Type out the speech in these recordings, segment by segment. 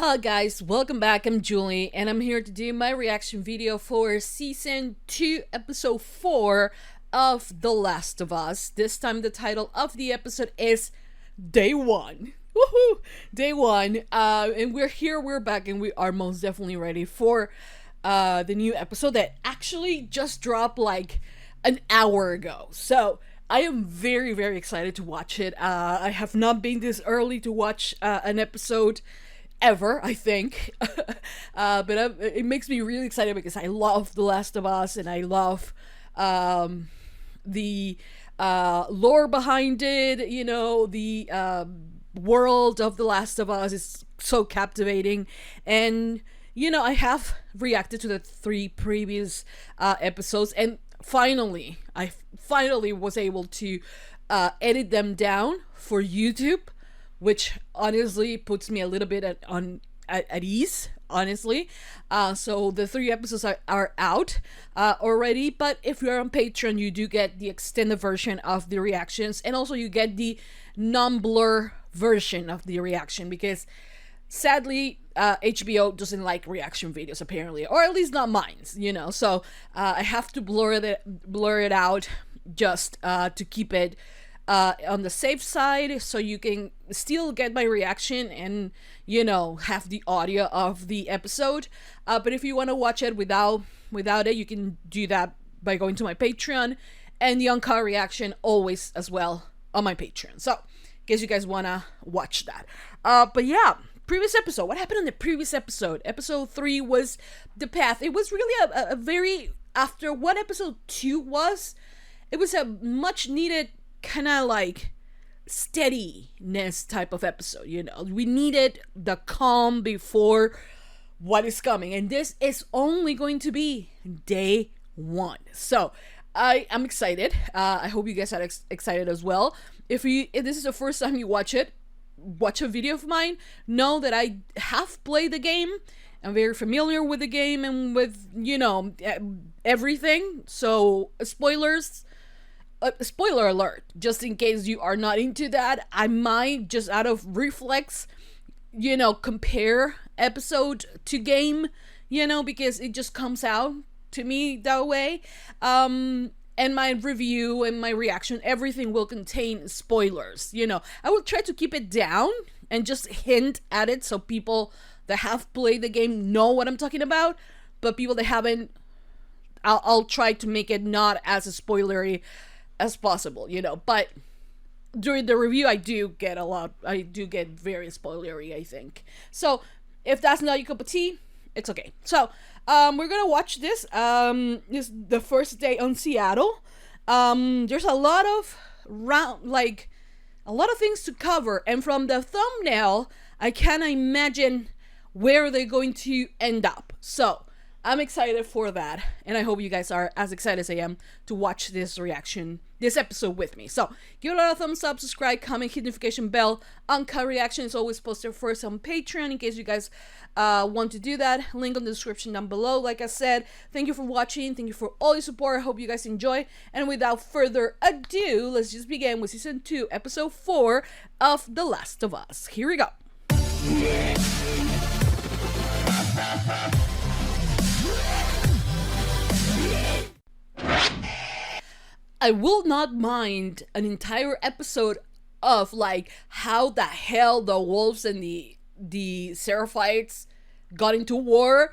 Hello guys, welcome back. I'm Julie and I'm here to do my reaction video for season 2 episode 4 of The Last of Us. This time the title of the episode is Day 1. Woohoo! Day 1. And we're back, and we are most definitely ready for the new episode that actually just dropped like an hour ago. So I am very, very excited to watch it. I have not been this early to watch an episode ever, I think. But it makes me really excited because I love The Last of Us, and I love the lore behind it. You know, the world of The Last of Us is so captivating. And you know, I have reacted to the 3 previous episodes, and I finally was able to edit them down for YouTube, which honestly puts me a little bit at ease, honestly. So the 3 episodes are out already, but if you're on Patreon, you do get the extended version of the reactions, and also you get the non-blur version of the reaction, because sadly HBO doesn't like reaction videos, apparently, or at least not mine, you know. So I have to blur it out just to keep it on the safe side, so you can still get my reaction and, you know, have the audio of the episode. But if you want to watch it without it, you can do that by going to my Patreon, and the uncut reaction always as well on my Patreon. So in case you guys want to watch that. But yeah, previous episode, what happened in the previous episode? Episode 3 was The Path. It was really a very, after what episode 2 was, it was a much needed kind of like steadiness type of episode. You know, we needed the calm before what is coming, and this is only going to be day 1. So I'm excited. I hope you guys are excited as well. If this is the first time you watch a video of mine, know that I have played the game. I'm very familiar with the game and with, you know, everything. So spoiler alert, just in case you are not into that. I might, just out of reflex, you know, compare episode to game, you know, because it just comes out to me that way. And my review and my reaction, everything will contain spoilers. You know, I will try to keep it down and just hint at it, so people that have played the game know what I'm talking about. But people that haven't, I'll try to make it not as spoilery as possible, you know. But during the review, I do get very spoilery, I think. So if that's not your cup of tea, it's okay. So we're gonna watch this. This is the first day on Seattle. There's a lot of things to cover, and from the thumbnail, I kind of imagine where they're going to end up. So I'm excited for that, and I hope you guys are as excited as I am to watch this episode with me. So give it a thumbs up, subscribe, comment, hit notification bell. Uncut reaction is always posted first on Patreon, in case you guys want to do that. Link in the description down below. Like I said, thank you for watching. Thank you for all your support. I hope you guys enjoy. And without further ado, let's just begin with season 2, episode 4 of The Last of Us. Here we go. I will not mind an entire episode of like how the hell the wolves and the Seraphites got into war,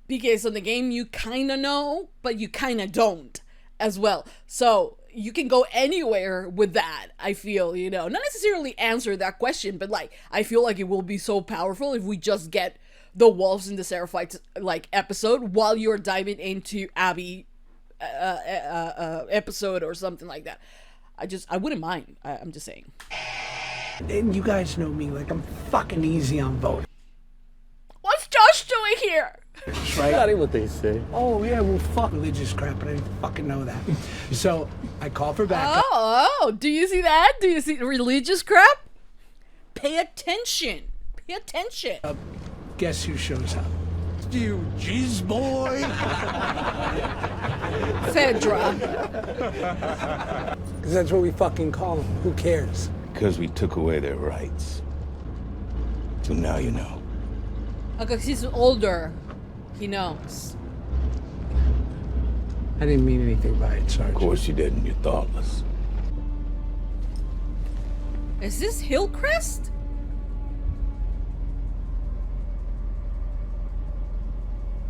because on the game you kind of know, but you kind of don't as well. So you can go anywhere with that, I feel, you know. Not necessarily answer that question, but like I feel like it will be so powerful if we just get the wolves and the Seraphites like episode while you're diving into Abby episode or something like that. I wouldn't mind. I'm just saying. And you guys know me, like I'm fucking easy on voting. What's Josh doing here? Right? That ain't what they say. Oh yeah, well fuck religious crap, but I didn't fucking know that. So I call for backup. Oh, do you see that? Do you see religious crap? Pay attention. Pay attention. Guess who shows up? You jizz boy. Fedra. Because that's what we fucking call them. Who cares? Because we took away their rights. So now you know. Because he's older. He knows. I didn't mean anything by it, Of Sergeant. course you didn't. You're thoughtless. Is this Hillcrest?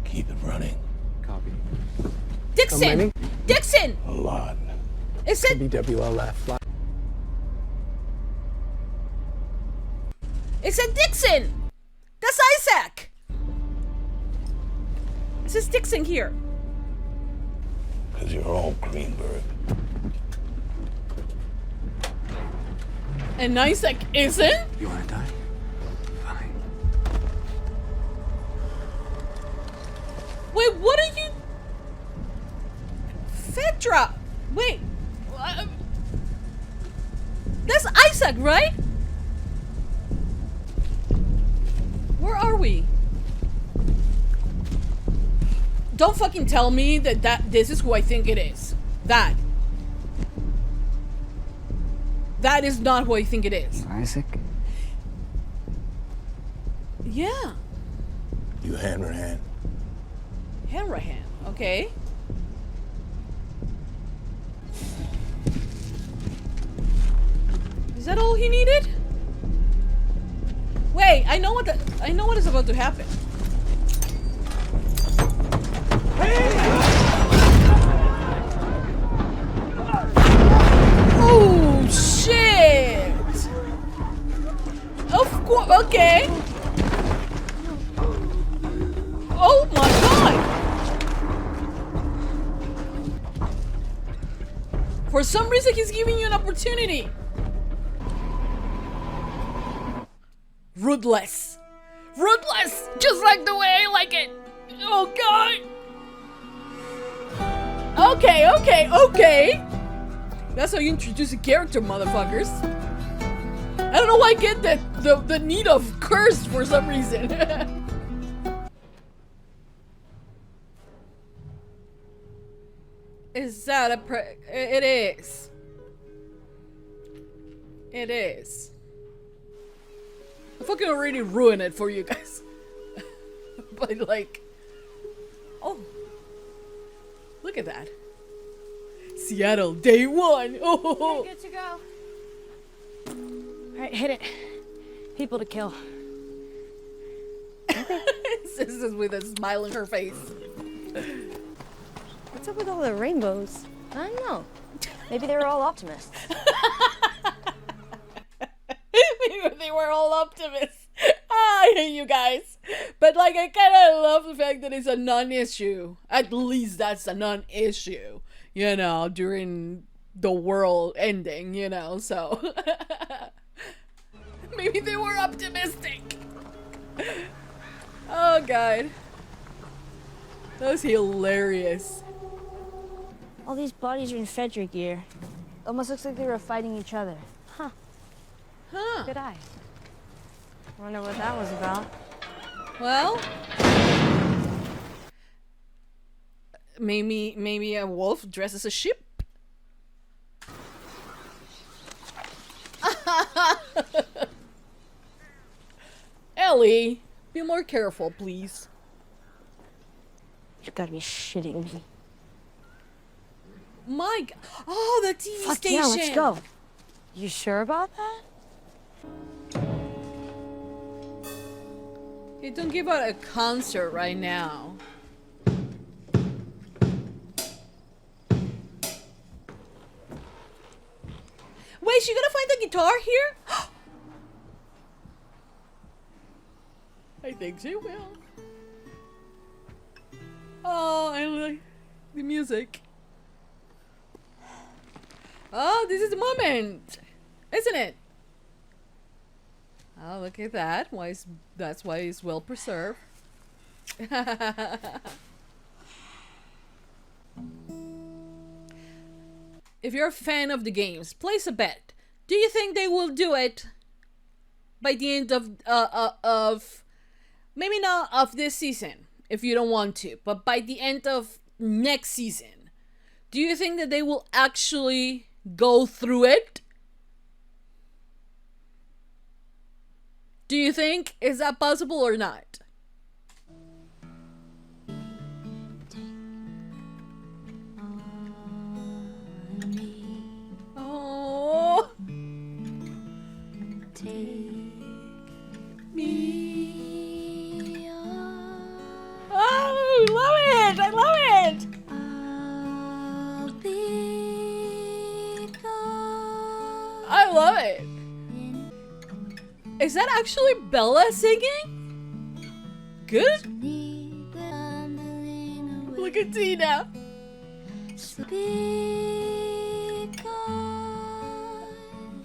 Keep it running. Copy. How Dixon! many? Dixon! A lot. Is it? BWLF. It said Dixon! That's Isaac! It says Dixon here. Because you're all Greenberg. And Isaac isn't? You wanna die? Fine. Wait, what are you? Fedra! Wait. That's Isaac, right? Where are we? Don't fucking tell me that this is who I think it is. That is not who I think it is. Isaac? Yeah. You hand her hand. Hanrahan. Okay. Is that all he needed? Wait, I know what is about to happen. Oh shit! Of course. Okay. Oh my god! For some reason, he's giving you an opportunity. Ruthless. Ruthless! Just like the way I like it! Oh god! Okay. That's how you introduce a character, motherfuckers. I don't know why I get the need of curse for some reason. Is that it is. It is. I fucking already ruined it for you guys. But like, oh, look at that. Seattle, day one. Oh, Okay, good to go. Alright, hit it. People to kill. This is with a smile on her face. What's up with all the rainbows? I don't know. Maybe they were all optimists. Maybe they were all optimists. I hate you guys. But like, I kind of love the fact that it's a non-issue. At least that's a non-issue. You know, during the world ending, you know, so. Maybe they were optimistic. Oh, God. That was hilarious. All these bodies are in Fedric gear. Almost looks like they were fighting each other. Huh. Good eye. Wonder what that was about. Well, maybe a wolf dressed as a ship. Ellie, be more careful, please. You gotta be shitting me. My God. Oh, the TV Fuck station. yeah, let's go. You sure about that? Hey, don't give out a concert right now. Wait, she gonna find the guitar here? I think she will. Oh, I like the music. Oh, this is the moment, isn't it? Oh, look at that. That's why it's well preserved. If you're a fan of the games, place a bet. Do you think they will do it by the end of maybe not of this season, if you don't want to, but by the end of next season? Do you think that they will actually go through it? Do you think, is that possible or not? Me. Oh, love it! I love it! I love it. Is that actually Bella singing? Good. Look at Dina.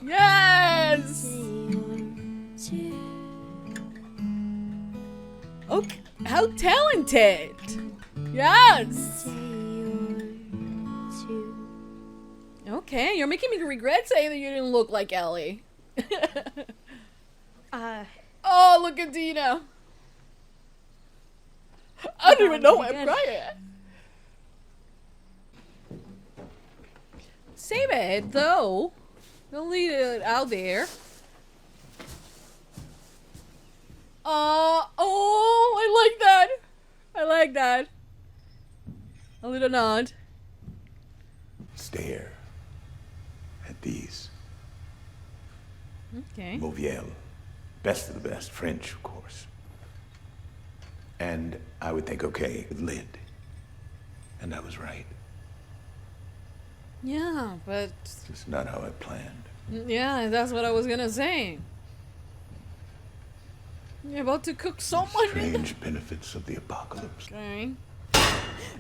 Yes. Okay, how talented. Yes. Okay, you're making me regret saying that you didn't look like Ellie. Oh, look at Dina. I don't even know why I'm crying. Save it, though. Don't leave it out there. Oh, I like that. I like that. A little nod. Stare at these. Okay. Mauviel. Best of the best. French, of course. And I would think, okay, lid. And I was right. Yeah, but... It's just not how I planned. Yeah, that's what I was gonna say. You're about to cook someone. Strange benefits of the apocalypse. Okay.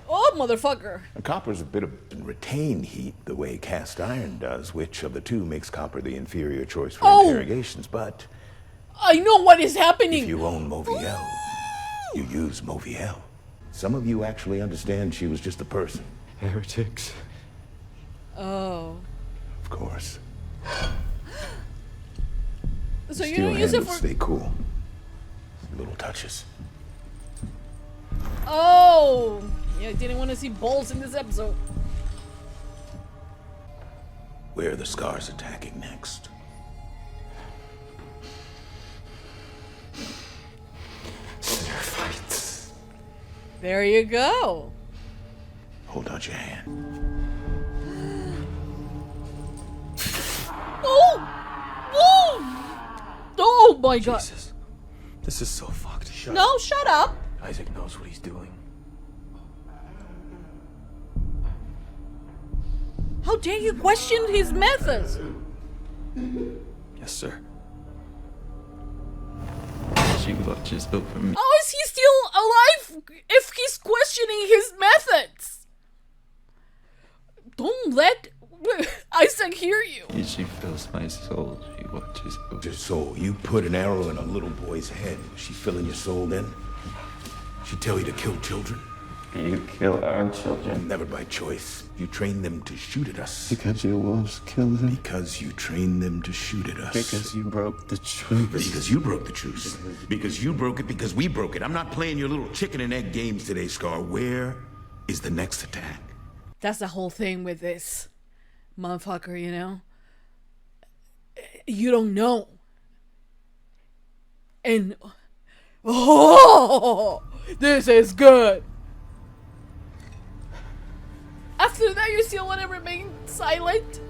Oh, motherfucker. Copper's a bit of retain heat the way cast iron does, which of the two makes copper the inferior choice for interrogations, but... I know what is happening. If you own Mauviel, you use Mauviel. Some of you actually understand she was just a person. Heretics. Oh. Of course. So you Steel don't use it handles for... stay cool. Little touches. Oh! Yeah, I didn't want to see balls in this episode. Where are the scars attacking next? Fights. There you go. Hold out your hand. Oh! Oh! Oh my god. Jesus. This is so fucked. No, shut up. Isaac knows what he's doing. How dare you question his methods? Yes, sir. JuliDG is built for me. How is he still alive if he's questioning his methods? Don't let Isaac hear you. She fills my soul. She watches over. Your soul. You put an arrow in a little boy's head. Was she filling your soul then? She tell you to kill children? You kill our children. Never by choice. You train them to shoot at us. Because you wolves kill them. Because you train them to shoot at us. Because you broke the truth. Because you broke the truce. Because you broke it, because we broke it. I'm not playing your little chicken and egg games today, Scar. Where is the next attack? That's the whole thing with this motherfucker, you know? You don't know. And... Oh! This is good! After that, you still want to remain silent?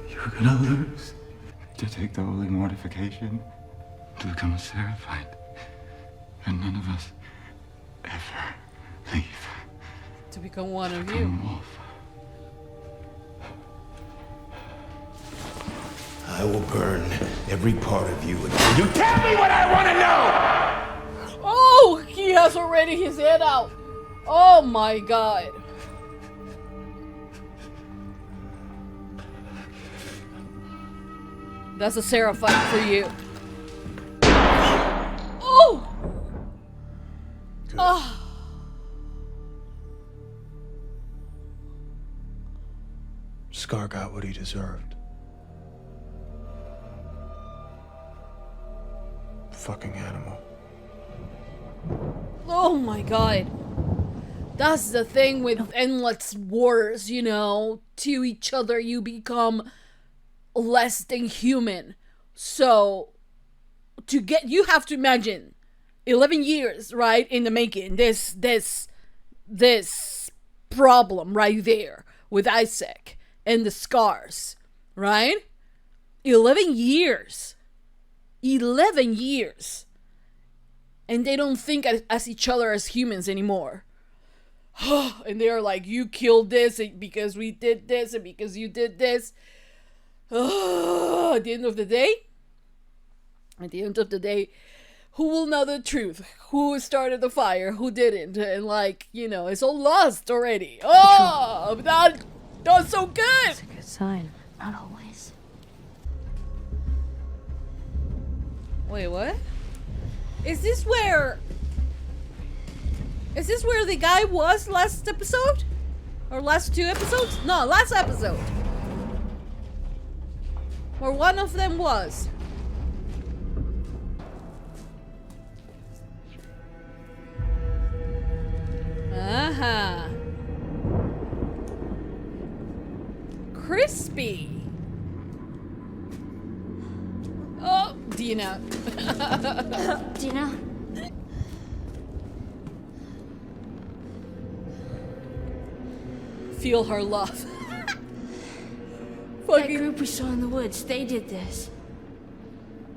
You're gonna lose. To take the holy mortification. To become terrified. And none of us ever leave. To become one of you. Become wolf. I will burn every part of you until you tell me what I want to know! Oh! He has already his head out. Oh my god. That's a Sarah fight for you. Oh! Oh! Scar got what he deserved. Fucking animal. Oh my god. That's the thing with endless wars, you know. To each other you become less than human. So you have to imagine 11 years, right, in the making. This problem right there with Isaac and the scars, right? 11 years 11 years. And they don't think as each other as humans anymore. And they're like, you killed this because we did this and because you did this. At the end of the day, who will know the truth? Who started the fire? Who didn't? And like, you know, it's all lost already. Oh, not so good. It's a good sign. Not always. Wait, what? Is this where the guy was last episode? Or last 2 episodes? No, last episode. Or one of them was. Uh-huh. Crispy. Oh, Dina. Dina? Feel her love. That Fucking. group we saw in the woods, they did this.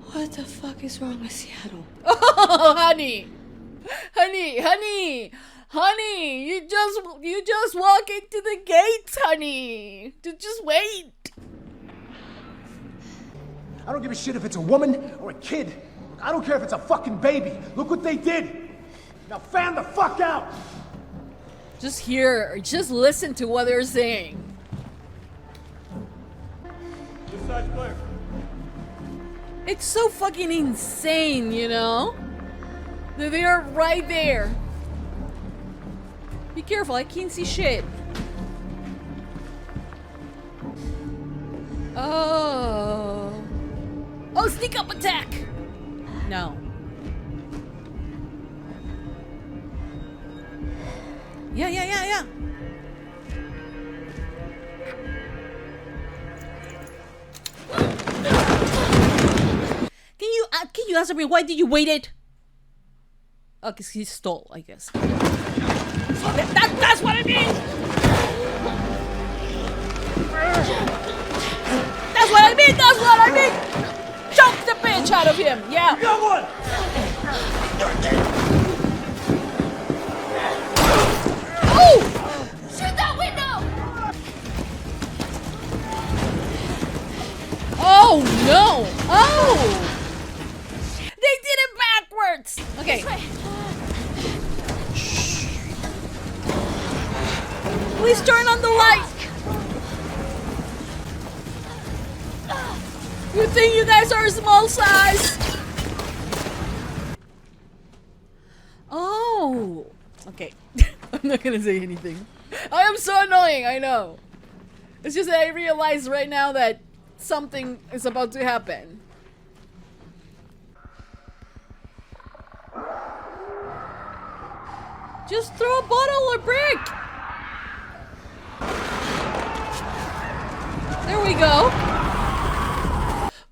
What the fuck is wrong with Seattle? Oh, honey. You just walk into the gates, honey. Just wait. I don't give a shit if it's a woman or a kid. I don't care if it's a fucking baby. Look what they did. Now fan the fuck out. Just listen to what they're saying. This side's clear. It's so fucking insane, you know? That they are right there. Be careful, I can't see shit. Oh. Oh, sneak up attack! No. Yeah. Can you answer me? Why did you wait it? Oh, because he stole, I guess. That's what I mean! That's what I mean! Choke the bitch out of him! Yeah! Got one! Oh! Shoot that window! Oh no! Oh! They did it backwards! Okay. Please turn on the light! You think you guys are small size? Oh! Okay. I'm not gonna say anything. I am so annoying, I know. It's just that I realize right now that something is about to happen. Just throw a bottle or brick! There we go.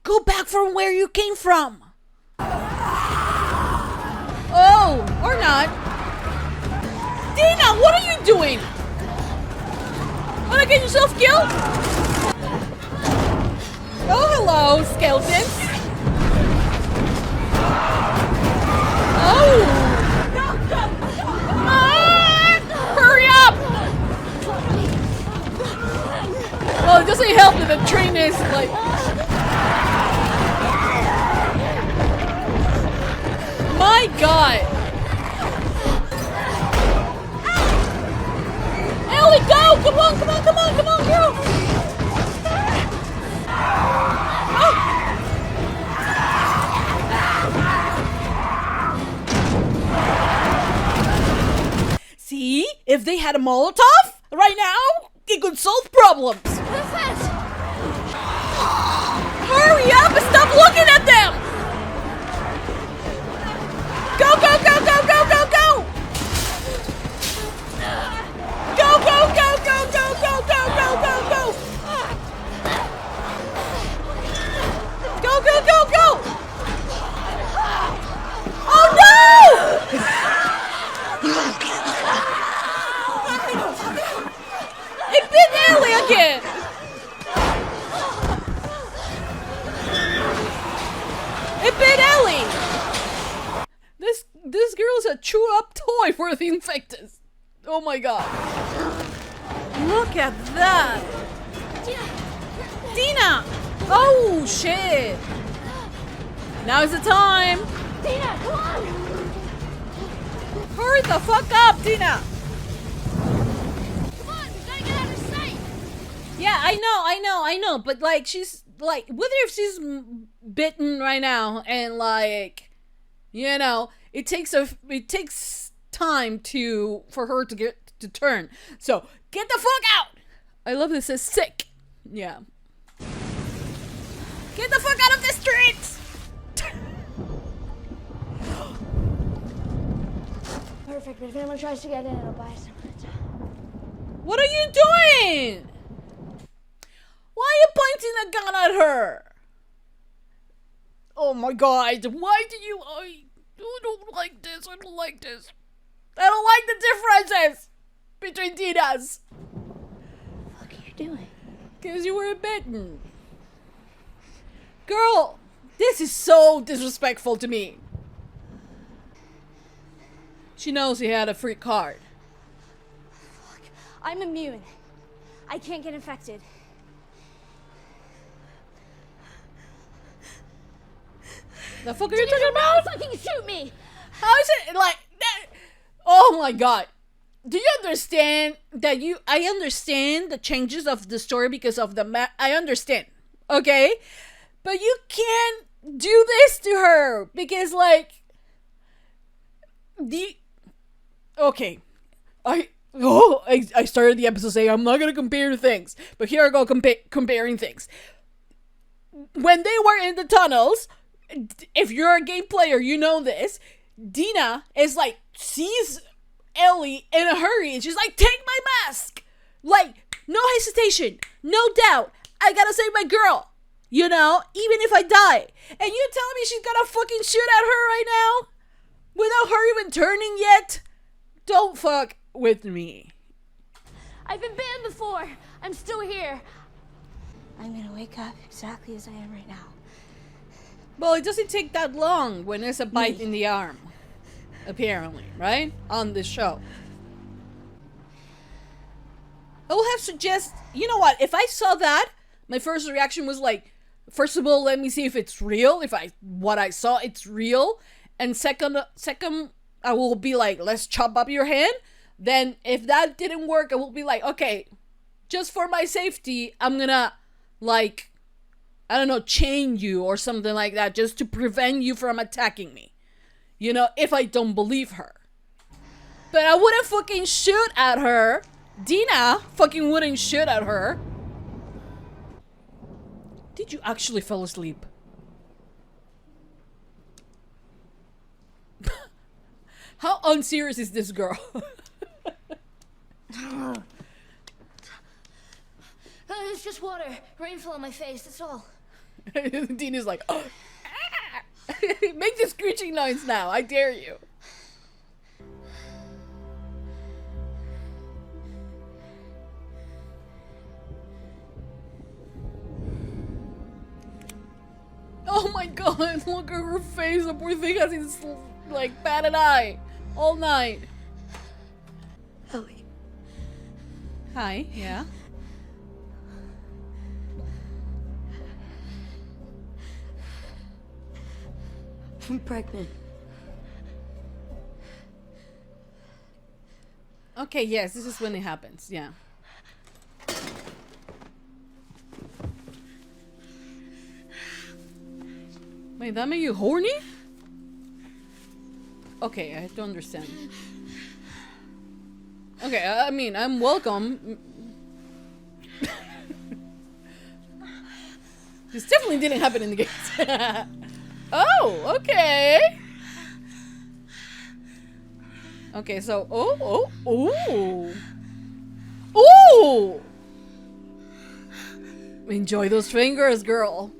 Go back from where you came from. Oh, or not. Dina, what are you doing? Wanna get yourself killed? Oh, hello, skeletons. Oh. Ah, hurry up. Well, it doesn't help that the train is like... My God! Ellie, go! Come on, girl! Oh. See? If they had a Molotov right now, it could solve problems. Hurry up and stop looking at them! Go! Go! Oh no! It bit Ellie again! a chew up toy for the Infectus. Oh my god. Look at that. Dina! Oh shit. Now is the time. Dina, come on! Hurry the fuck up, Dina. Come on, we gotta get out of sight! Yeah, I know, but like she's like, whether if she's bitten right now and like, you know, it takes time for her to get to turn. So get the fuck out! I love this. It says sick. Yeah. Get the fuck out of the streets! Perfect, but if anyone tries to get in, it'll buy some time. What are you doing? Why are you pointing a gun at her? Oh my god, why do you... I don't like this, I don't like this. I don't like the differences between Dinas. What are you doing? Because you were bitten. Girl, this is so disrespectful to me. She knows he had a free card. Look, I'm immune. I can't get infected. The fuck are you talking about? Fucking shoot me! How is it like that? Oh my god. Do you understand that I understand the changes of the story because of the I understand. Okay? But you can't do this to her because like okay. I started the episode saying I'm not gonna compare things, but here I go comparing things. When they were in the tunnels, if you're a game player, you know this. Dina is like sees Ellie in a hurry and she's like, take my mask! Like, no hesitation, no doubt. I gotta save my girl. You know, even if I die. And you telling me she's gonna fucking shoot at her right now? Without her even turning yet? Don't fuck with me. I've been banned before. I'm still here. I'm gonna wake up exactly as I am right now. Well, it doesn't take that long when there's a bite in the arm. Apparently, right? On this show. I will have suggest, you know what? If I saw that, my first reaction was like, first of all, let me see if it's real. If what I saw, it's real. And second, I will be like, let's chop up your hand. Then if that didn't work, I will be like, okay, just for my safety, I'm gonna like, I don't know, chain you or something like that just to prevent you from attacking me. You know, if I don't believe her. But I wouldn't fucking shoot at her. Dina fucking wouldn't shoot at her. Did you actually fall asleep? How unserious is this girl? It's just water. Rain fell on my face, that's all. Dina's like, oh. Make the screeching noise now. I dare you. Oh my god, look at her face. The poor thing has his like batted eye all night. Ellie. Hi, yeah. I'm pregnant. Okay, yes, this is when it happens, yeah. Wait, that made you horny? Okay, I have to understand. Okay, I mean, I'm welcome. This definitely didn't happen in the game. Oh, okay. Okay, so, ooh. Enjoy those fingers, girl.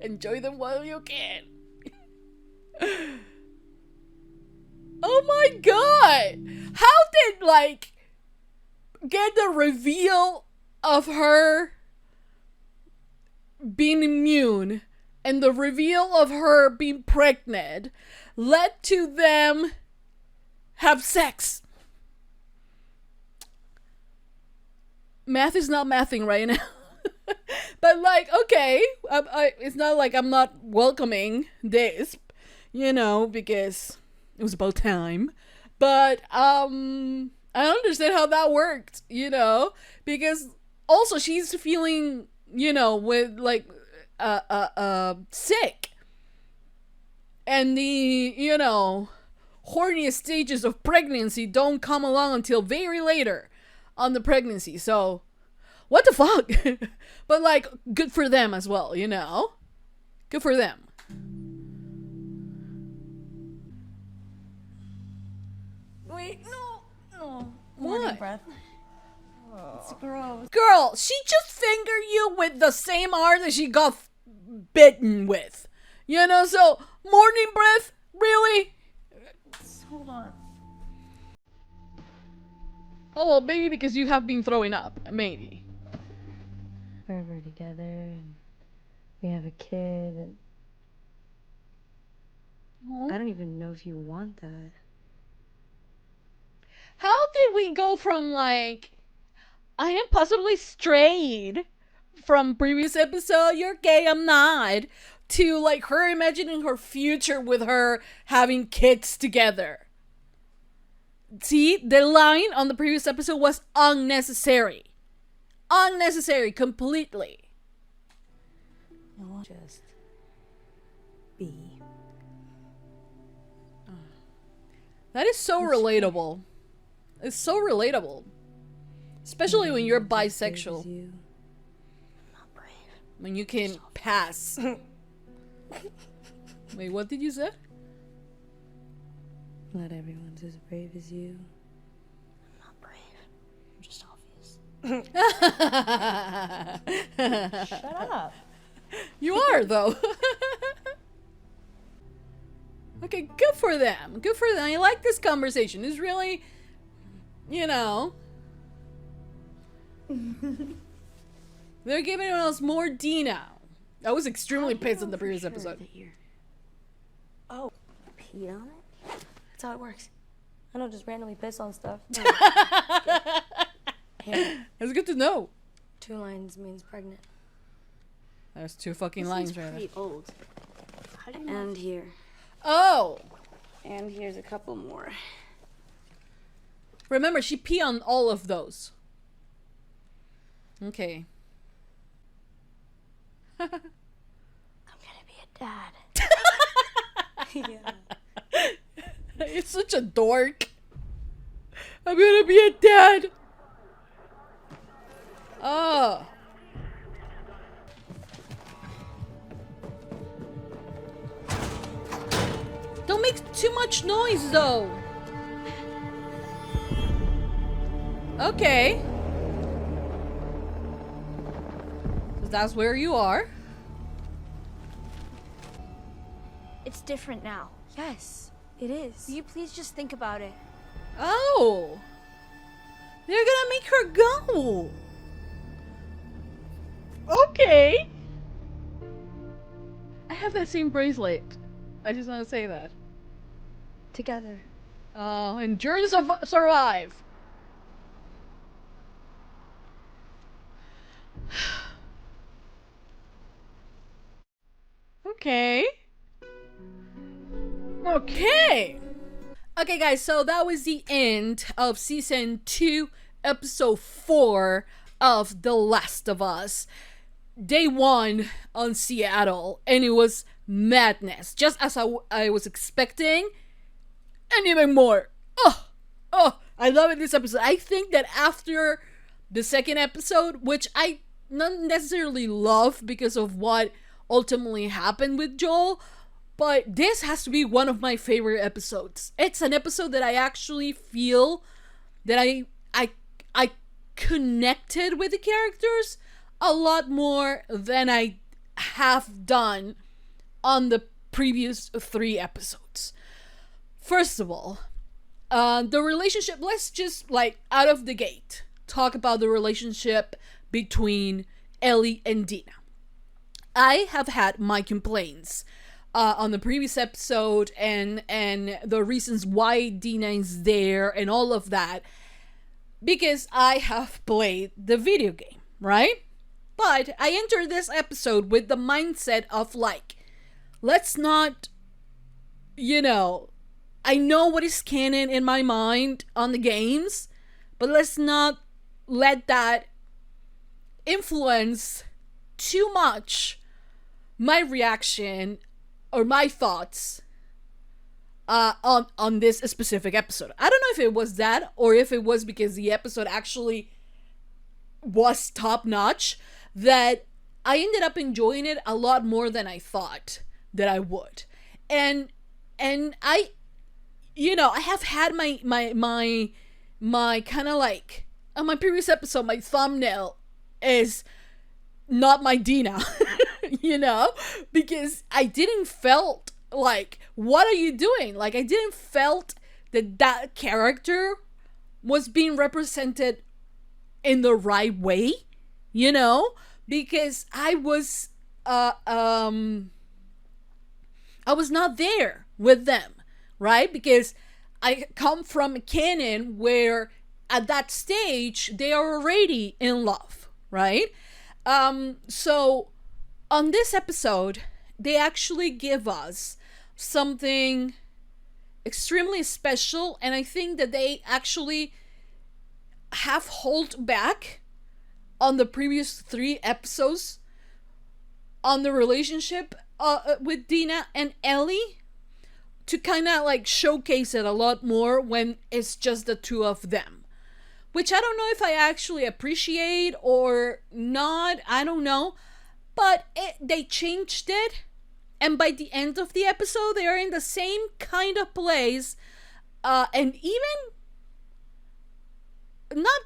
Enjoy them while you can. Oh my god! How did, like, get the reveal of her being immune and the reveal of her being pregnant led to them have sex. Math is not mathing right now. But like, okay, it's not like I'm not welcoming this, because it was about time. But I understand how that worked, because also she's feeling, with like sick, and the horniest stages of pregnancy don't come along until very later on the pregnancy. So what the fuck? But like, good for them as well, good for them. Wait, no. What? Breath. It's gross. Girl, she just fingered you with the same arm that she got bitten with. So morning breath? Really? Hold on. Oh, well, maybe because you have been throwing up. Maybe. Forever together, and we have a kid, and I don't even know if you want that. How did we go from like, I am possibly strayed from previous episode, you're gay, I'm not, to like her imagining her future with her having kids together? See, the line on the previous episode was unnecessary. Unnecessary completely. I want just be. That is so relatable. It's so relatable. Especially when you're bisexual. You. I'm not brave. When you can pass. Wait, what did you say? Not everyone's as brave as you. I'm not brave. I'm just obvious. Shut up. You are, though. Okay, good for them. Good for them. I like this conversation. It's really, they're giving us more Dina. I was extremely pissed in the previous episode. Oh, peed on it? That's how it works. I don't just randomly piss on stuff. Here, It's good to know. 2 lines means pregnant. There's 2 fucking lines right there. Pretty old. And here. Oh! And here's a couple more. Remember, she peed on all of those. Okay. I'm gonna be a dad. Yeah. It's such a dork. I'm gonna be a dad. Oh. Don't make too much noise, though. Okay. So that's where you are. It's different now. Yes, it is. Will you please just think about it? Oh. They're gonna make her go. Okay. I have that same bracelet. I just want to say that. Together. Endure to survive. Okay. Okay. Okay, guys, so that was the end of season 2, episode 4 of The Last of Us. Day 1 on Seattle, and it was madness, just as I was expecting, and even more. Oh, I love it, this episode. I think that after the second episode, which I not necessarily love because of what ultimately happened with Joel, but this has to be one of my favorite episodes. It's an episode that I actually feel that I connected with the characters a lot more than I have done on the previous 3 episodes. First of all, the relationship, let's just like out of the gate talk about the relationship between Ellie and Dina. I have had my complaints on the previous episode and the reasons why Dina is there and all of that, because I have played the video game, right? But I entered this episode with the mindset of like, let's not, I know what is canon in my mind on the games, but let's not let that influence too much my reaction or my thoughts on this specific episode. I don't know if it was that or if it was because the episode actually was top notch that I ended up enjoying it a lot more than I thought that I would. And I I have had my kind of like on my previous episode, my thumbnail is not my Dina, because I didn't felt like, what are you doing? Like, I didn't felt that character was being represented in the right way, because I was not there with them, right? Because I come from a canon where at that stage they are already in love, right? So on this episode, they actually give us something extremely special, and I think that they actually have held back on the previous 3 episodes on the relationship with Dina and Ellie to kind of like showcase it a lot more when it's just the two of them, which I don't know if I actually appreciate or not, I don't know, but they changed it, and by the end of the episode they are in the same kind of place, and even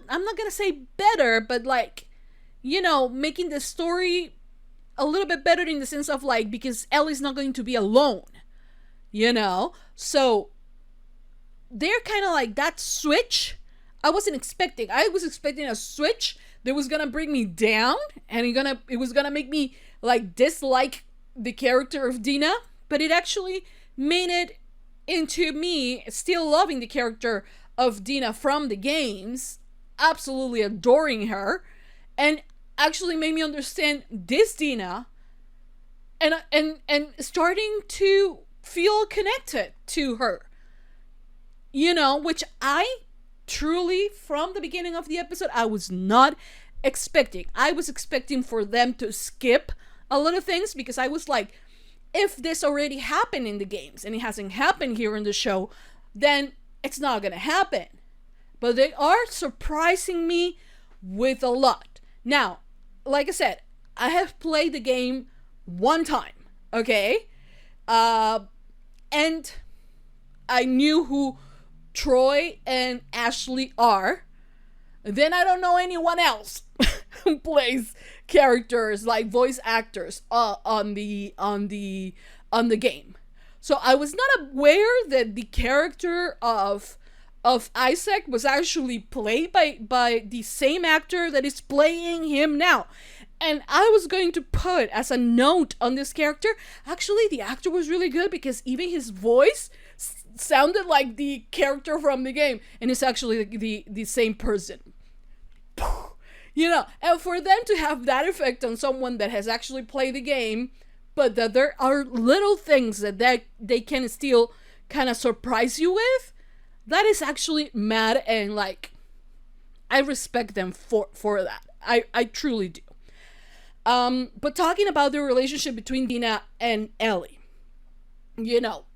I'm not gonna say better, but like, making the story a little bit better in the sense of like, because Ellie's not going to be alone, so they're kind of like that switch. I wasn't expecting. I was expecting a switch that was gonna bring me down, and it was gonna make me like dislike the character of Dina, but it actually made it into me still loving the character of Dina from the games, absolutely adoring her, and actually made me understand this Dina, and starting to feel connected to her, which I truly, from the beginning of the episode, I was not expecting. I was expecting for them to skip a lot of things, because I was like, if this already happened in the games and it hasn't happened here in the show, then it's not gonna happen. But they are surprising me with a lot. Now, like I said, I have played the game 1 time, okay? And I knew who Troy and Ashley are. Then I don't know anyone else who plays characters like voice actors on the game. So I was not aware that the character of Isaac was actually played by the same actor that is playing him now. And I was going to put as a note on this character, actually the actor was really good, because even his voice sounded like the character from the game, and it's actually the same person. And for them to have that effect on someone that has actually played the game, but that there are little things that they can still kind of surprise you with, that is actually mad, and like, I respect them for that. I truly do. But talking about the relationship between Dina and Ellie,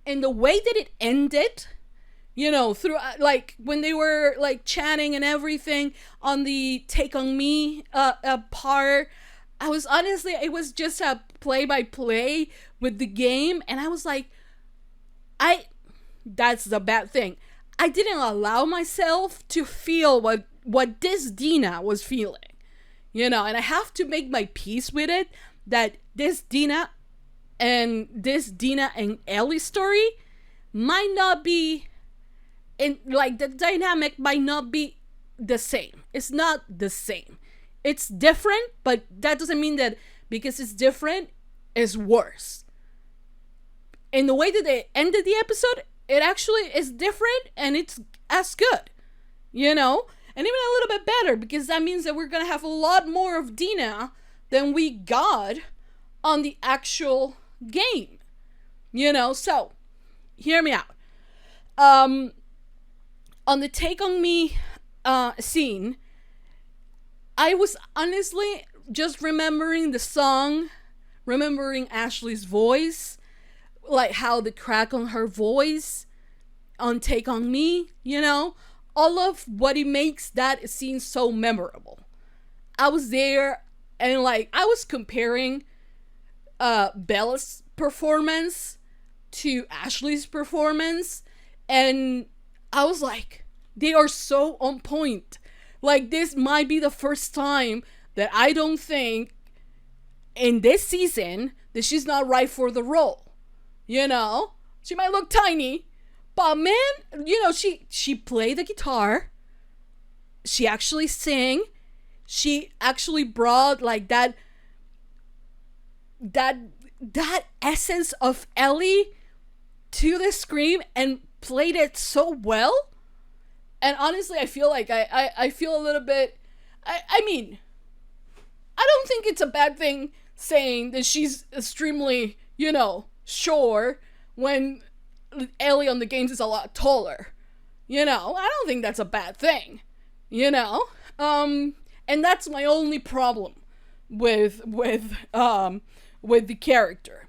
and the way that it ended, through like when they were like chatting and everything on the Take On Me part, I was honestly, it was just a play-by-play with the game, and I was like, that's the bad thing. I didn't allow myself to feel what this Dina was feeling, and I have to make my peace with it, that this Dina and Ellie story might not be in, like, the dynamic might not be the same. It's not the same. It's different, but that doesn't mean that because it's different, is worse. And the way that they ended the episode, it actually is different and it's as good, you know? And even a little bit better, because that means that we're gonna have a lot more of Dina than we got on the actual game, you know? So, hear me out. On the Take On Me scene, I was honestly just remembering the song, remembering Ashley's voice, like how the crack on her voice on Take On Me, you know, all of what it makes that scene so memorable. I was there and like I was comparing Bella's performance to Ashley's performance, and I was like, they are so on point. Like, this might be the first time that I don't think in this season that she's not right for the role. You know, she might look tiny, but man, you know, she played the guitar. She actually sang. She actually brought like that essence of Ellie to the screen and played it so well. And honestly, I feel like I feel a little bit, I mean, I don't think it's a bad thing saying that she's extremely, you know, sure when Ellie on the games is a lot taller. You know, I don't think that's a bad thing. You know? And that's my only problem with the character.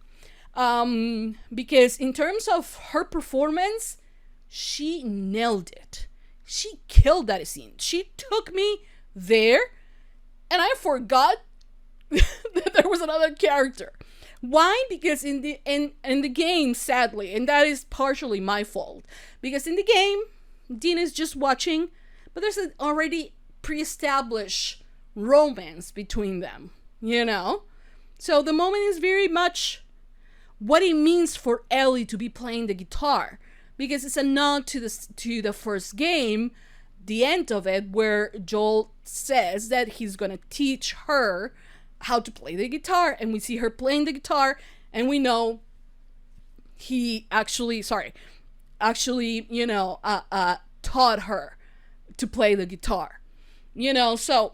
Because in terms of her performance, she nailed it. She killed that scene. She took me there, and I forgot that there was another character. Why? Because in the game, sadly, and that is partially my fault, because in the game, Dina's just watching, but there's an already pre-established romance between them, you know? So the moment is very much what it means for Ellie to be playing the guitar, because it's a nod to the first game, the end of it, where Joel says that he's gonna teach her how to play the guitar, and we see her playing the guitar, and we know he actually, you know, taught her to play the guitar, you know. So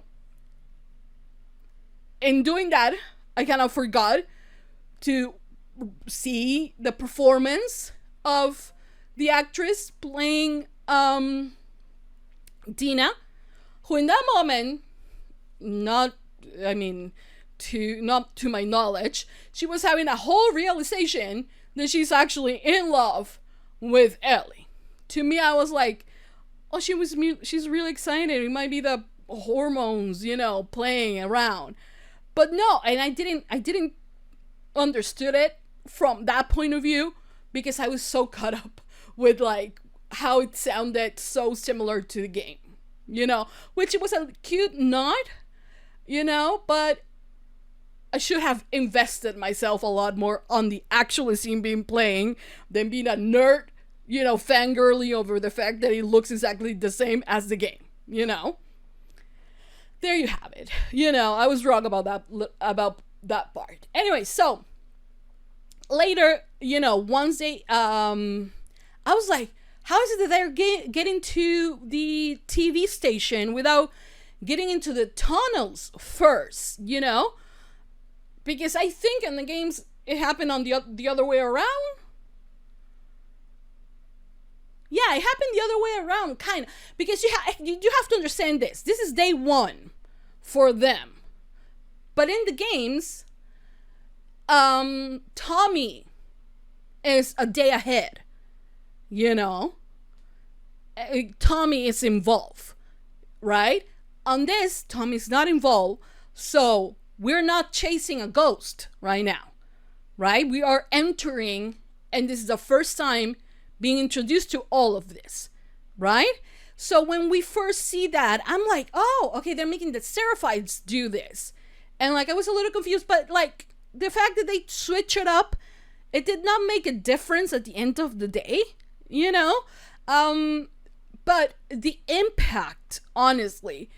in doing that, I kind of forgot to see the performance of the actress playing Dina, who in that moment, not to my knowledge, she was having a whole realization that she's actually in love with Ellie. To me, I was like, oh, she's really excited. It might be the hormones, you know, playing around. But no, and I didn't understood it from that point of view, because I was so caught up with like how it sounded so similar to the game, you know, which it was a cute nod, you know, but I should have invested myself a lot more on the actual scene being playing than being a nerd, you know, fangirling over the fact that it looks exactly the same as the game, you know. There you have it. You know, I was wrong about that part. Anyway, so later, you know, once they I was like, how is it that they're getting to the TV station without getting into the tunnels first, you know? Because I think in the games it happened on the other way around. Yeah, it happened the other way around, kind of. Because you have to understand this. This is day one for them. But in the games, Tommy is a day ahead, you know? Tommy is involved, right? On this, Tommy's not involved, so we're not chasing a ghost right now, right? We are entering, and this is the first time being introduced to all of this, right? So when we first see that, I'm like, oh, okay, they're making the Seraphites do this. And like, I was a little confused, but like, the fact that they switch it up, it did not make a difference at the end of the day, you know? But the impact, honestly,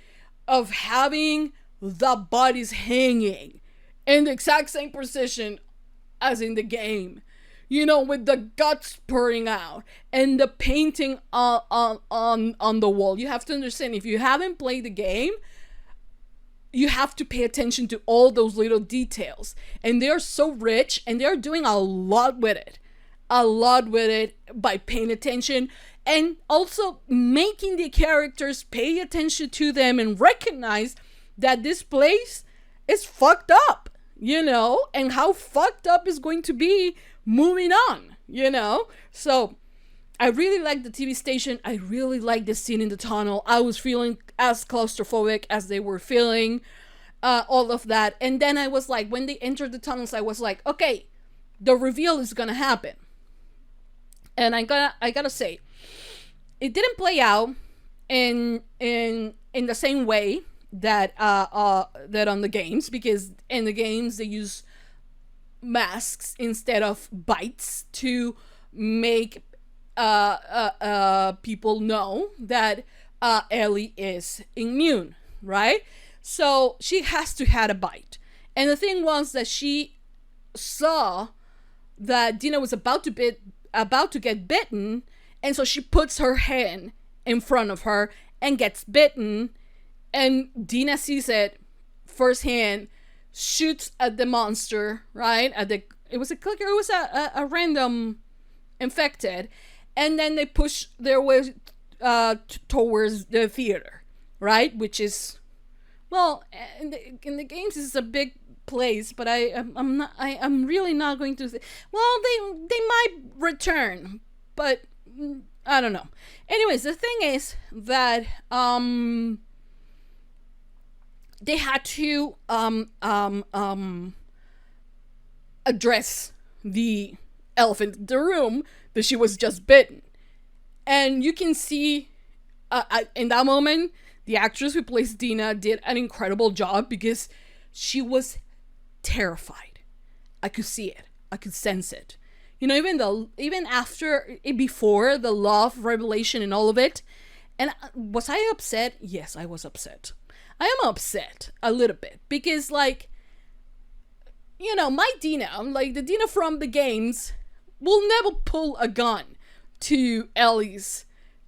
of having the bodies hanging in the exact same position as in the game, you know, with the guts pouring out and the painting on the wall. You have to understand, if you haven't played the game, you have to pay attention to all those little details, and they're so rich, and they're doing a lot with it by paying attention, and also making the characters pay attention to them and recognize that this place is fucked up, you know, and how fucked up is going to be moving on, you know. So I really like the TV station. I really like the scene in the tunnel. I was feeling as claustrophobic as they were feeling, all of that. And then I was like, when they entered the tunnels, I was like, okay, the reveal is gonna happen. And I gotta say, it didn't play out in the same way that on the games, because in the games they use masks instead of bites to make people know that Ellie is immune, right? So she has to had a bite, and the thing was that she saw that Dina was about to get bitten, and so she puts her hand in front of her and gets bitten, and Dina sees it firsthand, shoots at the monster, right? It was a clicker, it was a random infected, and then they push their way towards the theater, right? Which is, well, in the games this is a big place, but I'm really not going to say, well, they might return, but I don't know. Anyways, the thing is that they had to address the elephant in the room, that she was just bitten. And you can see in that moment, the actress who plays Dina did an incredible job, because she was terrified. I could see it. I could sense it. You know, even after, before the love revelation and all of it. And was I upset? Yes, I was upset. I am upset a little bit, because, like, you know, my Dina, like the Dina from the games, will never pull a gun to Ellie's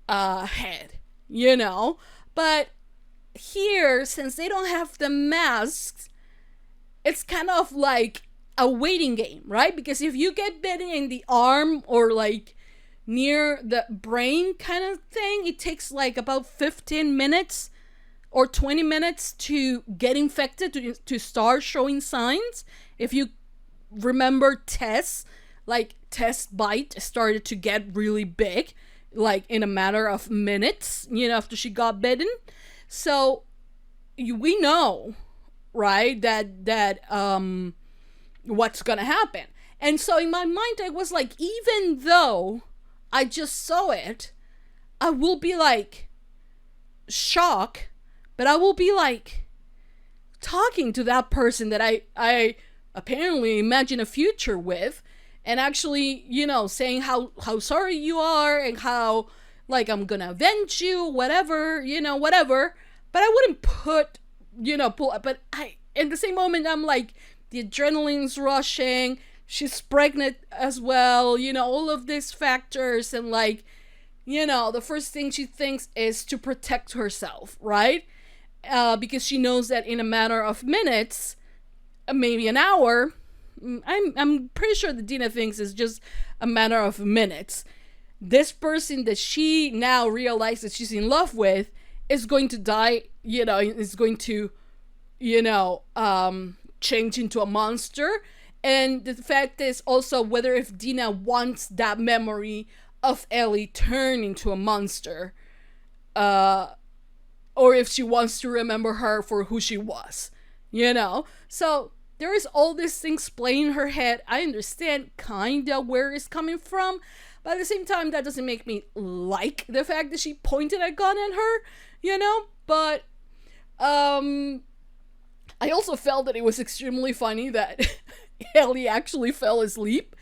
head, you know. But here, since they don't have the masks, it's kind of like a waiting game, right? Because if you get bitten in the arm or like near the brain kind of thing, it takes like about 15 minutes or 20 minutes to get infected, to start showing signs. If you remember Tess bite started to get really big, like in a matter of minutes, you know, after she got bitten. So we know, right, that what's gonna happen. And so in my mind, I was like, even though I just saw it, I will be like shocked, but I will be like talking to that person that I apparently imagine a future with, and actually, you know, saying how sorry you are, and how, like, I'm gonna avenge you, whatever, you know, whatever. But I wouldn't but in the same moment, I'm like, the adrenaline's rushing, she's pregnant as well, you know, all of these factors, and like, you know, the first thing she thinks is to protect herself, right? Because she knows that in a matter of minutes, maybe an hour, I'm pretty sure that Dina thinks it's just a matter of minutes, this person that she now realizes she's in love with is going to die, you know, is going to, you know, change into a monster. And the fact is also whether if Dina wants that memory of Ellie turn into a monster, or if she wants to remember her for who she was, you know. So there is all these things playing in her head. I understand kind of where it's coming from, but at the same time, that doesn't make me like the fact that she pointed a gun at her, you know. But I also felt that it was extremely funny that Ellie actually fell asleep.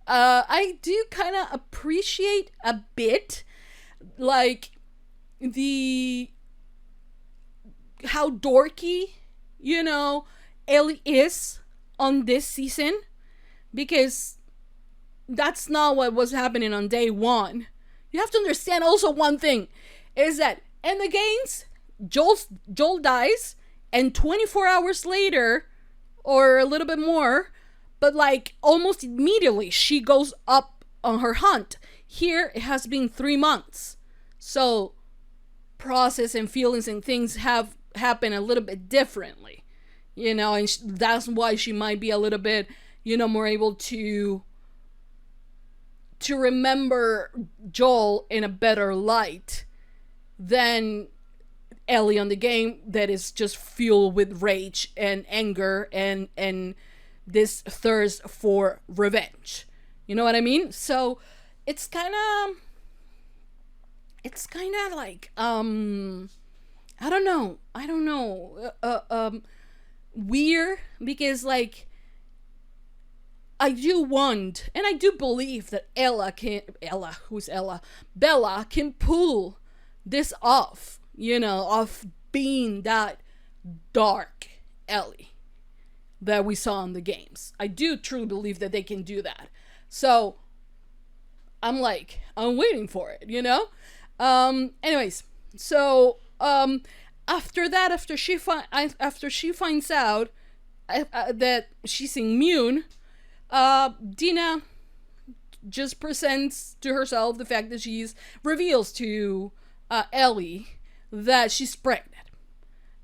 I do kind of appreciate a bit, like, how dorky, you know, Ellie is on this season, because that's not what was happening on day one. You have to understand also one thing is that in the games, Joel dies, and 24 hours later, or a little bit more, but like almost immediately, she goes up on her hunt. Here, it has been 3 months. So, process and feelings and things have happened a little bit differently, you know, and that's why she might be a little bit, you know, more able to remember Joel in a better light than Ellie on the game, that is just fueled with rage and anger and this thirst for revenge. You know what I mean? So it's kind of like I don't know weird, because like I do want, and I do believe that Bella can pull this off, you know, of being that dark Ellie that we saw in the games. I do truly believe that they can do that. So I'm waiting for it, you know? Anyways, so after that, after she finds out that she's immune, Dina just presents to herself the fact that reveals to Ellie that she's pregnant.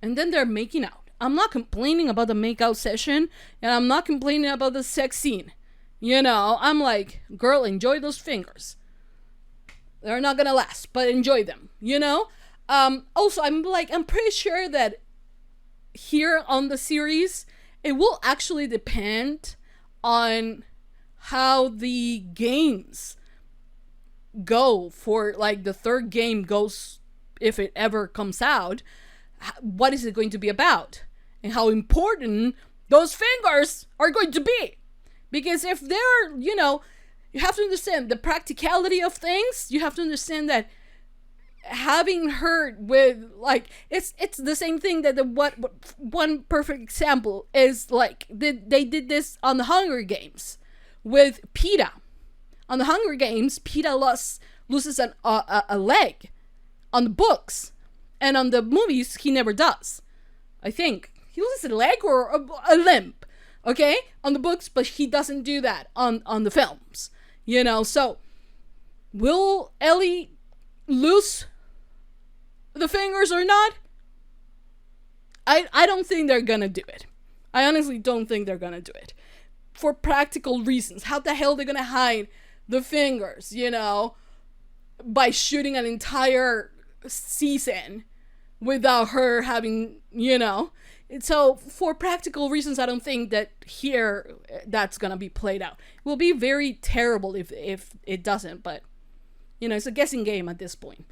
And then they're making out. I'm not complaining about the makeout session, and I'm not complaining about the sex scene. You know, I'm like, girl, enjoy those fingers. They're not gonna last, but enjoy them, you know? Also, I'm pretty sure that here on the series, it will actually depend on how the games go for, like, the third game goes, if it ever comes out. What is it going to be about? And how important those fingers are going to be. Because if they're, you know, you have to understand the practicality of things. You have to understand that having her with, like, it's the same thing that one perfect example is, like, they did this on the Hunger Games with PETA. On the Hunger Games, PETA loses a leg on the books, and on the movies he never does. I think he loses a leg or a limb, okay, on the books, but he doesn't do that on the films, you know. So will Ellie lose the fingers or not? I don't think they're gonna do it. I honestly don't think they're gonna do it for practical reasons. How the hell are they gonna hide the fingers, you know, by shooting an entire season without her having, you know? So for practical reasons, I don't think that here that's gonna be played out. It will be very terrible if it doesn't, but, you know, it's a guessing game at this point.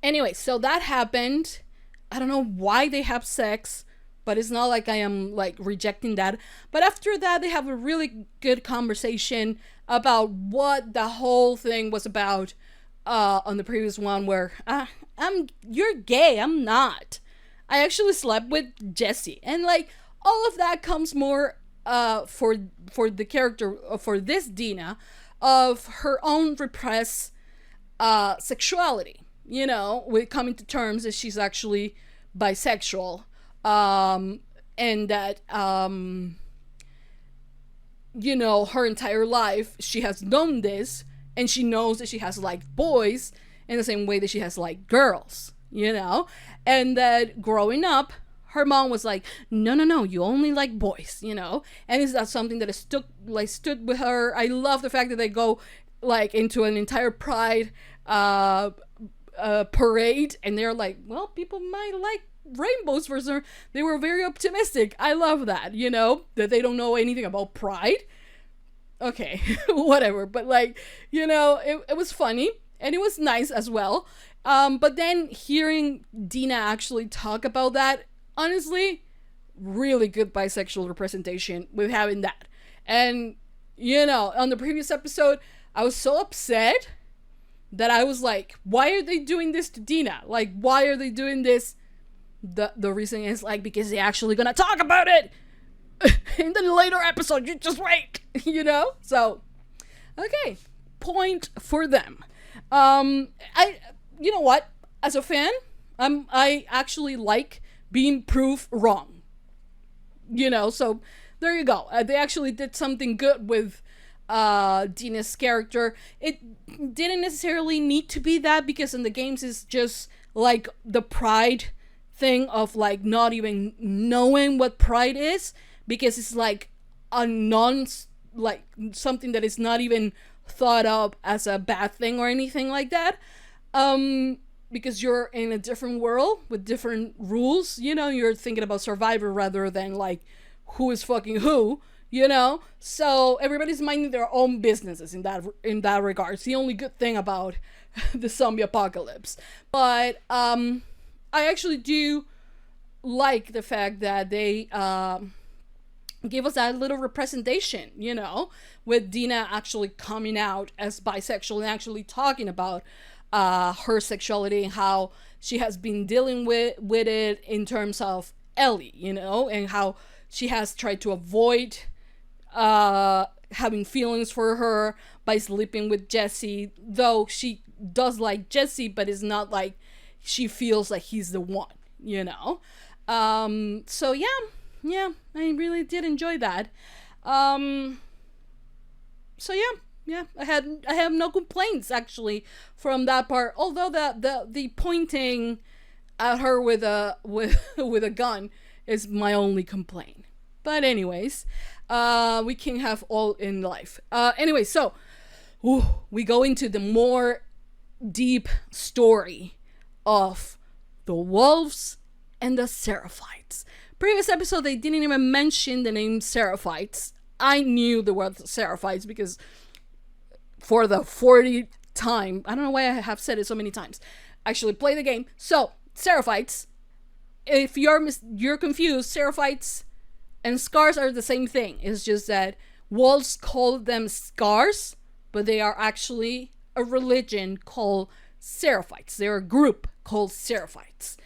Anyway, so that happened. I don't know why they have sex, but it's not like I am, like, rejecting that. But after that, they have a really good conversation about what the whole thing was about on the previous one, where you're gay, I'm not. I actually slept with Jesse, and, like, all of that comes more for the character, for this Dina, of her own repressed sexuality, you know, with coming to terms that she's actually bisexual, and that you know, her entire life she has known this, and she knows that she has liked boys in the same way that she has liked girls, you know, and that growing up her mom was like, no, you only like boys, you know, and is that something that is stood with her. I love the fact that they go, like, into an entire pride parade, and they're like, well, people might like rainbows for some. They were very optimistic. I love that, you know, that they don't know anything about pride. Okay, whatever, but, like, you know, it was funny, and it was nice as well. But then hearing Dina actually talk about that, honestly, really good bisexual representation with having that. And, you know, on the previous episode, I was so upset that I was like, why are they doing this to Dina? Like, why are they doing this? The reason is, like, because they're actually gonna talk about it in the later episode. You just wait, you know? So, okay, point for them. You know what? As a fan, I actually like being proved wrong. You know, so there you go. They actually did something good with Dina's character. It didn't necessarily need to be that, because in the games it's just like the pride thing of like not even knowing what pride is, because it's like a like something that is not even thought of as a bad thing or anything like that, because you're in a different world with different rules. You know, you're thinking about Survivor rather than like who is fucking who, you know. So everybody's minding their own businesses in that regard. It's the only good thing about the zombie apocalypse. But I actually do like the fact that they give us that little representation, you know, with Dina actually coming out as bisexual and actually talking about her sexuality and how she has been dealing with it in terms of Ellie, you know, and how she has tried to avoid having feelings for her by sleeping with Jesse, though she does like Jesse, but it's not like she feels like he's the one, you know. So yeah, I really did enjoy that. So yeah, I have no complaints actually from that part. Although the pointing at her with a gun is my only complaint. But anyways, we can have all in life. Anyway, so we go into the more deep story of the wolves and the Seraphites. Previous episode, they didn't even mention the name Seraphites. I knew the word Seraphites because for the 40th time, I don't know why I have said it so many times, actually play the game. So, Seraphites, if you're confused, Seraphites and Scars are the same thing. It's just that wolves call them Scars, but they are actually a religion called Seraphites. They're a group called Seraphites.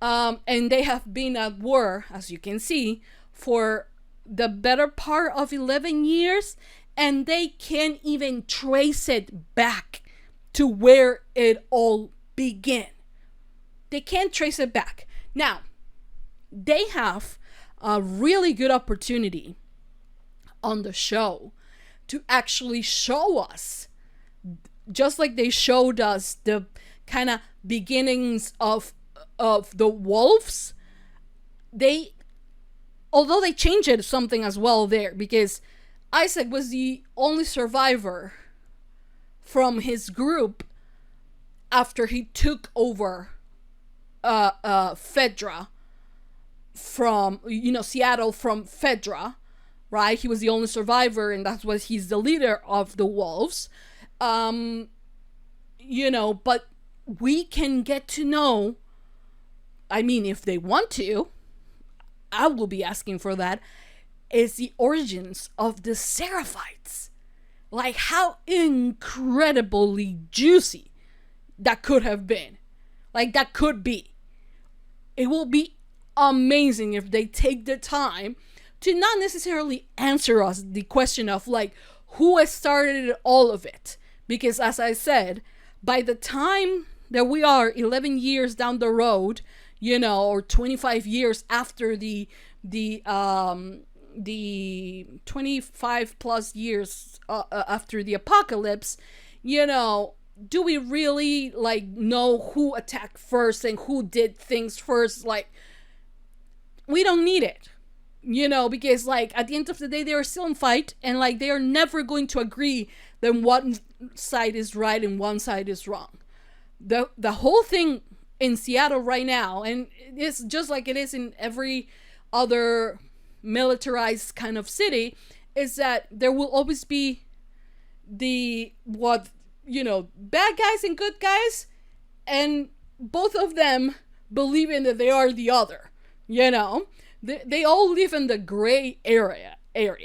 And they have been at war, as you can see, for the better part of 11 years, and they can't even trace it back to where it all began. They can't trace it back. Now, they have a really good opportunity on the show to actually show us, just like they showed us the kind of beginnings of the wolves. Although they changed it something as well there, because Isaac was the only survivor from his group after he took over Fedra from, Seattle from Fedra, right? He was the only survivor, and that's why he's the leader of the wolves. But we can get to know, I mean, if they want to, I will be asking for that, is the origins of the Seraphites. Like, how incredibly juicy that could have been. Like, that could be. It will be amazing if they take the time to not necessarily answer us the question of, like, who has started all of it. Because, as I said, by the time that we are 11 years down the road, or 25 years after the 25 plus years after the apocalypse, do we really know who attacked first and who did things first? We don't need it, because at the end of the day, they are still in fight, and they are never going to agree that one side is right and one side is wrong. The whole thing in Seattle right now, and it's just like it is in every other militarized kind of city, is that there will always be bad guys and good guys, and both of them believing that they are the other. They all live in the gray area. And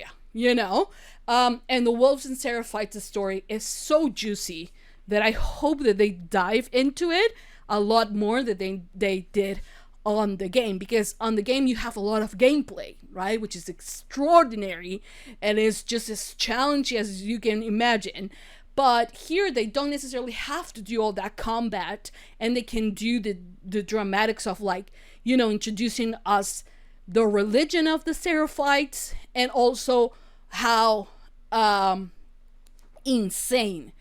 the Wolves and Seraphites story is so juicy that I hope that they dive into it a lot more than they did on the game, because on the game you have a lot of gameplay, right, which is extraordinary and is just as challenging as you can imagine. But here they don't necessarily have to do all that combat, and they can do the dramatics of, like, you know, introducing us the religion of the Seraphites, and also how insane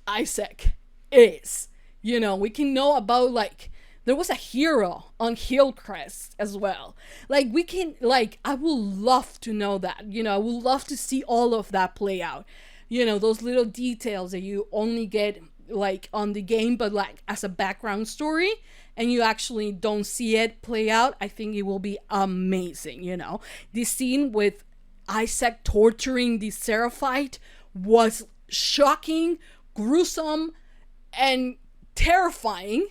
Isaac is. You know, we can know about, like, there was a hero on Hillcrest as well. Like, we can, like, I would love to know that. You know, I would love to see all of that play out. You know, those little details that you only get, like, on the game, but, like, as a background story, and you actually don't see it play out. I think it will be amazing, you know. This scene with Isaac torturing the Seraphite was shocking, gruesome, and terrifying,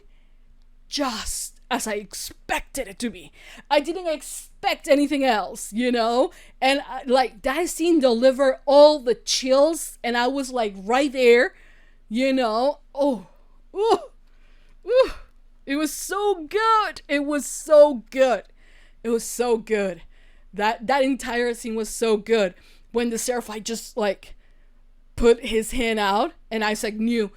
just as I expected it to be. I didn't expect anything else, you know? And like, that scene delivered all the chills, and I was like right there, you know? It was so good. It was so good. It was so good. That entire scene was so good. When the Seraphite just, like, put his hand out, and Isaac knew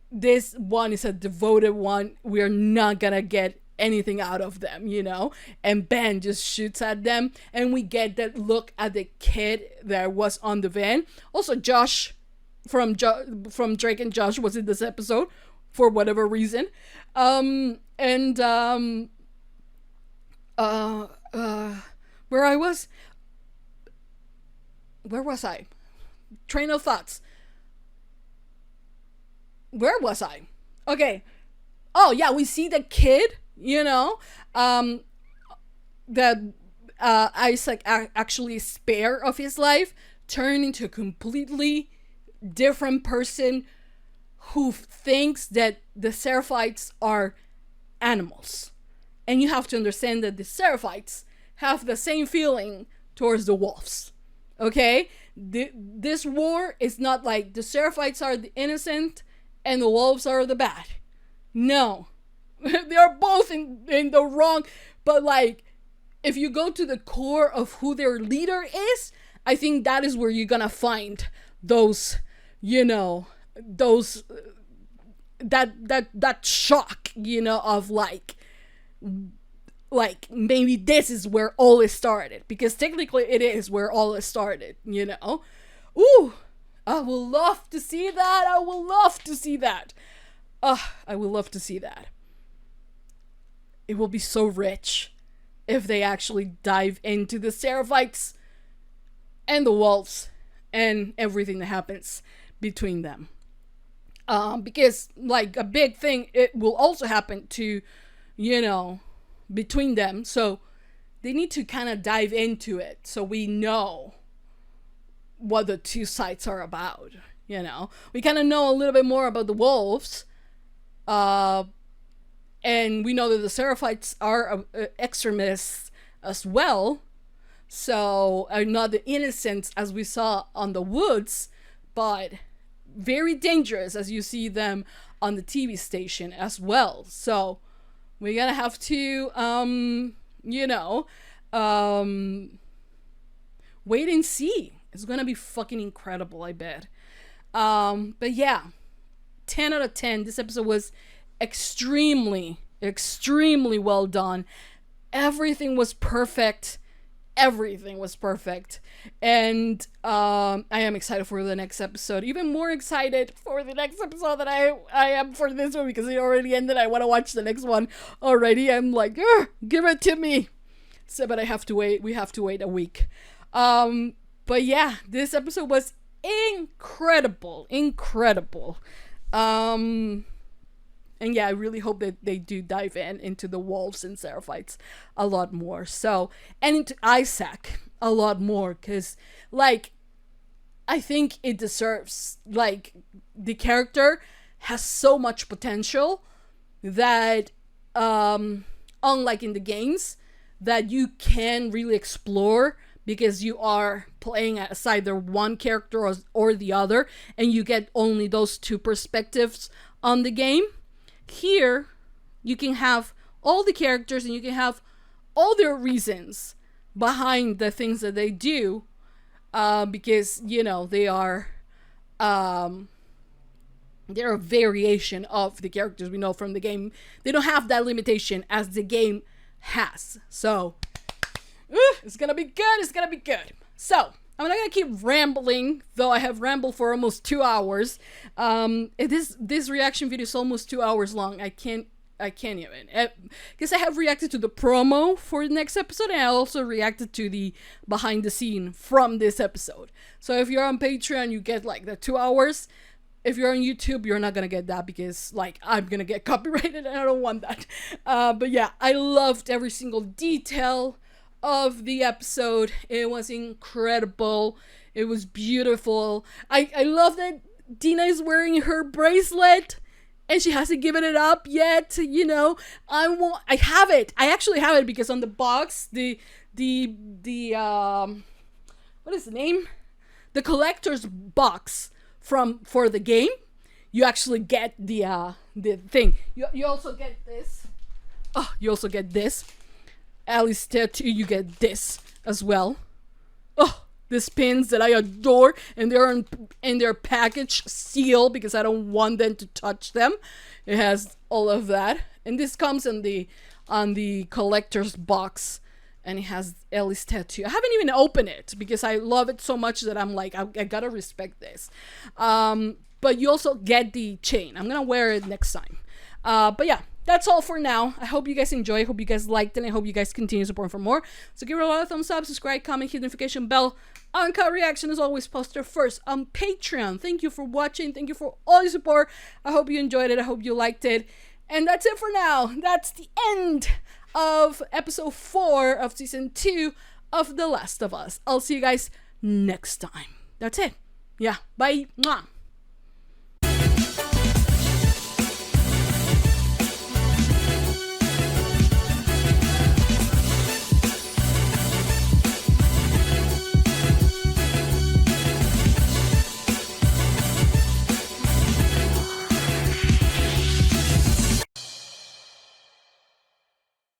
this one is a devoted one. We're not gonna get anything out of them, you know? And Ben just shoots at them, and we get that look at the kid that was on the van. Also, Josh from Drake and Josh was in this episode for whatever reason. Where was I? Train of thoughts. Where was I? Okay. Oh yeah, we see the kid, you know, that Isaac actually spare of his life, turn into a completely different person who thinks that the Seraphites are animals. And you have to understand that the Seraphites have the same feeling towards the wolves. Okay? This war is not like the Seraphites are the innocent and the wolves are the bad. No. They are both in the wrong. But, like, if you go to the core of who their leader is, I think that is where you're gonna find those, you know, those, that shock, you know, of like maybe this is where all it started, because technically it is where all it started, you know. Ooh, I would love to see that. I would love to see that. I would love to see that. It will be so rich if they actually dive into the Seraphites and the wolves and everything that happens between them. Because, like, a big thing, it will also happen to, you know, between them. So they need to kind of dive into it so we know what the two sides are about, you know. We kind of know a little bit more about the wolves. And we know that the Seraphites are extremists as well. So are not the innocents as we saw on the woods, but very dangerous as you see them on the TV station as well. So we're gonna have to, wait and see. It's gonna be fucking incredible, I bet. But yeah, 10 out of 10. This episode was extremely well done. Everything was perfect. And I am excited for the next episode. Even more excited for the next episode than I am for this one, because it already ended. I want to watch the next one already. I'm like, give it to me. So, but I have to wait. We have to wait a week. But yeah, this episode was incredible. And yeah, I really hope that they do dive into the wolves and Seraphites a lot more. So, and into Isaac a lot more, because, like, I think it deserves, like, the character has so much potential that, unlike in the games, that you can really explore, because you are playing as either one character or the other, and you get only those two perspectives on the game. Here, you can have all the characters and you can have all their reasons behind the things that they do, because, you know, they're a variation of the characters we know from the game. They don't have that limitation as the game has. So it's gonna be good. It's gonna be good. So I'm not gonna keep rambling, though I have rambled for almost 2 hours. This reaction video is almost 2 hours long. I can't even, because I have reacted to the promo for the next episode, and I also reacted to the behind the scene from this episode. So if you're on Patreon, you get like the 2 hours. If you're on YouTube, you're not gonna get that, because like I'm gonna get copyrighted and I don't want that. But yeah, I loved every single detail of the episode. It was incredible. It was beautiful. I love that Dina is wearing her bracelet and she hasn't given it up yet. You know, I have it. I actually have it because on the box, the what is the name? The collector's box for the game, you actually get the thing. You also get this. Oh, you also get this. Ellie's tattoo, you get this as well. Oh, these pins that I adore, and they're in their package seal because I don't want them to touch them. It has all of that, and this comes on the collector's box, and it has Ellie's tattoo. I haven't even opened it because I love it so much that I'm like, I gotta respect this. But you also get the chain. I'm gonna wear it next time. But yeah, that's all for now. I hope you guys enjoy. I hope you guys liked it. And I hope you guys continue supporting for more. So give it a lot of thumbs up, subscribe, comment, hit the notification bell. Uncut reaction is always posted first on Patreon. Thank you for watching. Thank you for all your support. I hope you enjoyed it. I hope you liked it. And that's it for now. That's the end of episode 4 of season 2 of The Last of Us. I'll see you guys next time. That's it. Yeah. Bye. Mwah.